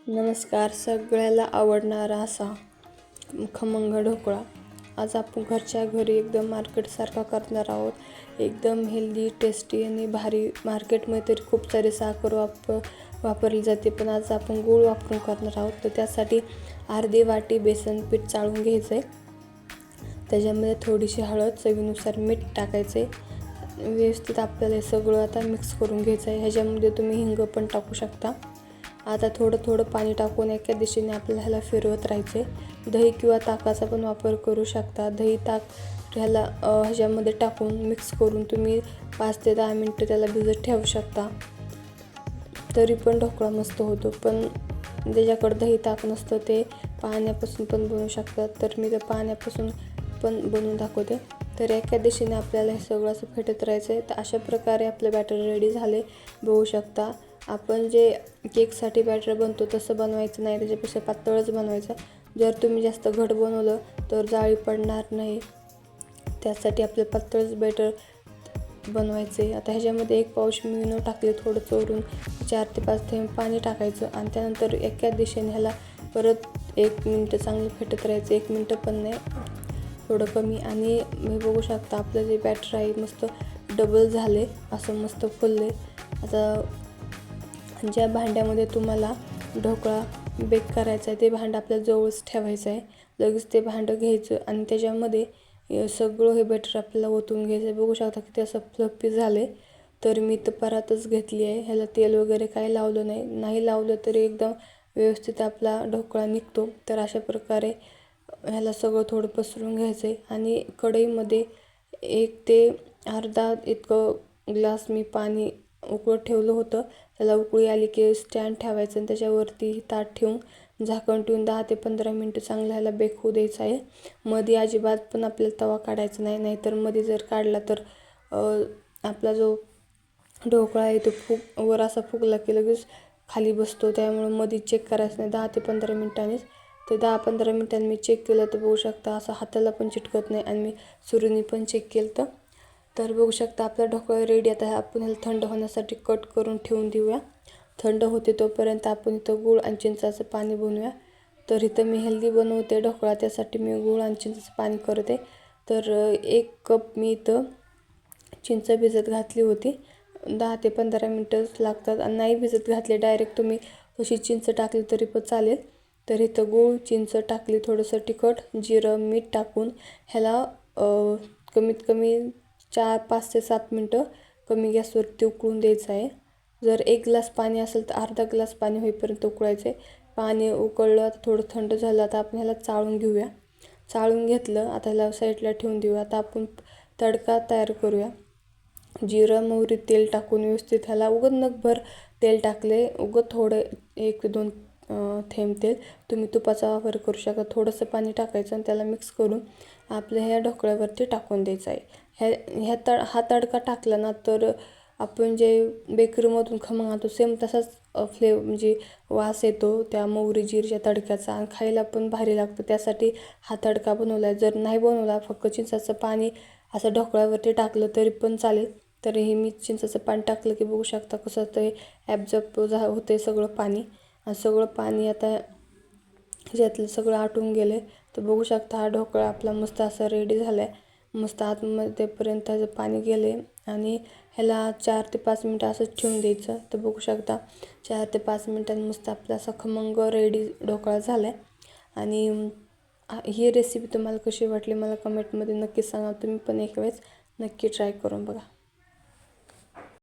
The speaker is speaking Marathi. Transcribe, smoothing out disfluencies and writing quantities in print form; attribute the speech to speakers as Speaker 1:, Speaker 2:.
Speaker 1: नमस्कार. सगळ्याला आवडणारा असा खमंग ढोकळा आज आपण घरच्या घरी एकदम मार्केटसारखा करणार आहोत. एकदम हेल्दी, टेस्टी आणि भारी. मार्केटमध्ये तरी खूप सारी साखर वापरली जाते, पण आज आपण गूळ वापरून करणार आहोत. तर त्यासाठी अर्धी वाटी बेसन पीठ चाळून घ्यायचं आहे. त्याच्यामध्ये थोडीशी हळद, चवीनुसार मीठ टाकायचे. व्यवस्थित आपल्याला हे सगळं आता मिक्स करून घ्यायचं आहे. ह्याच्यामध्ये तुम्ही हिंग पण टाकू शकता. आता थोडं थोडं पाणी टाकून एका दिशेने आपल्याला ह्याला फिरवत राहायचे. दही किंवा ताकाचा पण वापर करू शकता. दही ताक ह्याला ह्याच्यामध्ये टाकून मिक्स करून तुम्ही 5 ते 10 मिनटं त्याला भिजत ठेवू शकता. तरी पण ढोकळा मस्त होतो. पण ज्याच्याकडे दही ताक नसतं ते पाण्यापासून पण बनवू शकतात. तर मी ते पाण्यापासून पण बनवून दाखवते. तर एका दिशेने आपल्याला हे सगळं असं फेटत राहायचं आहे. तर अशा प्रकारे आपलं बॅटर रेडी झाले. बघू शकता. आपण जे केकसाठी बॅटर बनतो तसं बनवायचं नाही, त्याच्यापेक्षा पातळच बनवायचं. जर तुम्ही जास्त घट बनवलं तर जाळी पडणार नाही, त्यासाठी आपलं पातळच बॅटर बनवायचे. आता ह्याच्यामध्ये 1 पाऊच मी इनो टाकले. थोडं चोरून 4 ते 5 थेंब पाणी टाकायचं आणि त्यानंतर एका दिशेने ह्याला परत 1 मिनटं चांगलं फेटत राहायचं. 1 मिनटं पण नाही, थोडं कमी. आणि मी बघू शकता आपलं जे बॅटर आहे मस्त डबल झाले, असं मस्त फुलले. आता ज्या भांड्यामध्ये तुम्हाला ढोकळा बेक करायचा आहे ते भांडं आपल्या जवळच ठेवायचं आहे. लगेच ते भांडं घ्यायचं आणि त्याच्यामध्ये सगळं हे बॅटर आपल्याला ओतून घ्यायचं आहे. बघू शकता की ते असं फ्लफी झाले. तर मी तर परातच घेतली आहे. ह्याला तेल वगैरे काही लावलं नाही लावलं तरी एकदम व्यवस्थित आपला ढोकळा निघतो. तर अशा प्रकारे ह्याला सगळं थोडं पसरून घ्यायचं आहे. आणि कढईमध्ये 1 ते अर्धा इतकं ग्लास मी पाणी उकळत ठेवलं होतं. त्याला उकळी आली की स्टँड ठेवायचं आणि त्याच्यावरती ताट ठेवून झाकण ठेवून 10 ते 15 मिनटं चांगलं ह्याला बेक होऊ द्यायचं आहे. मध्ये अजिबात पण आपल्याला तवा काढायचा नाही, नाहीतर मध्ये जर काढला तर आपला जो ढोकळा आहे तो वर असा फुगला की लगेच खाली बसतो. त्यामुळे मध्ये चेक करायचं नाही 10 ते 15 मिनटांनीच. तर 10-15 मिनटांनी मी चेक केलं तर बघू शकता असं हाताला पण चिटकत नाही. आणि मी सुरीने पण चेक केलं तर बघू शकता आपला ढोकळा रेडी. आता आपण ह्याला थंड होण्यासाठी कट करून ठेवून देऊया. थंड होते तोपर्यंत आपण इथं गूळ आणि चिंचाचं पाणी बनवूया. तर इथं मी हेल्दी बनवते ढोकळा, त्यासाठी मी गूळ आणि चिंचाचं पाणी करते. तर 1 कप मी इथं चिंच भिजत घातली होती. 10 ते 15 मिनटंच लागतात. आणि नाही भिजत घातले, डायरेक्ट तुम्ही तशी चिंच टाकली तरी पण चालेल. तर इथं गूळ, चिंच टाकली, थोडंसं तिखट, जिरं, मीठ टाकून ह्याला कमीत कमी 5 ते 7 मिनटं कमी गॅसवरती उकळून द्यायचं आहे. जर 1 ग्लास पाणी असेल तर अर्धा ग्लास पाणी होईपर्यंत उकळायचं आहे. पाणी उकळलं, आता थोडं थंड झालं. आता आपण ह्याला चाळून घेऊया. चाळून घेतलं, आता ह्याला साईडला ठेवून देऊया. आता आपण तडका तयार करूया. जिरं, मोहरी, तेल टाकून व्यवस्थित ह्याला नगभर तेल टाकले. थोडं 1-2 थेंब तेल. तुम्ही तुपाचा वापर करू शकता. थोडंसं पाणी टाकायचं आणि त्याला मिक्स करून आपल्या ह्या ढोकळ्यावरती टाकून द्यायचं आहे. हा तडका टाकला ना तर आपण जे बेकरीमधून खमंग आणतो सेम तसाच म्हणजे वास येतो त्या मोहरी जिरच्या तडक्याचा, आणि खायला पण भारी लागतं. त्यासाठी हा तडका बनवला आहे. जर नाही बनवला, फक्त चिंचाचं पाणी असं ढोकळ्यावरती टाकलं तरी पण चालेल. तर हे मी चिंचाचं पाणी टाकलं की बघू शकता कसं ते ॲब्झॉर्ब होते सगळं पाणी. आणि सगळं पाणी आता ह्याच्यातलं सगळं आटून गेले. तर बघू शकता हा ढोकळा आपला मस्त असा रेडी झाला आहे. मस्त आतमध्येपर्यंत त्याचं पाणी गेले. आणि ह्याला 4 ते 5 मिनटं असंच ठेवून द्यायचं. तर बघू शकता 4 ते 5 मिनटांनी मस्त आपला असा खमंग रेडी ढोकळा झाला आहे. आणि ही रेसिपी तुम्हाला कशी वाटली मला कमेंटमध्ये नक्की सांगा. तुम्ही पण एक वेळेस नक्की ट्राय करून बघा.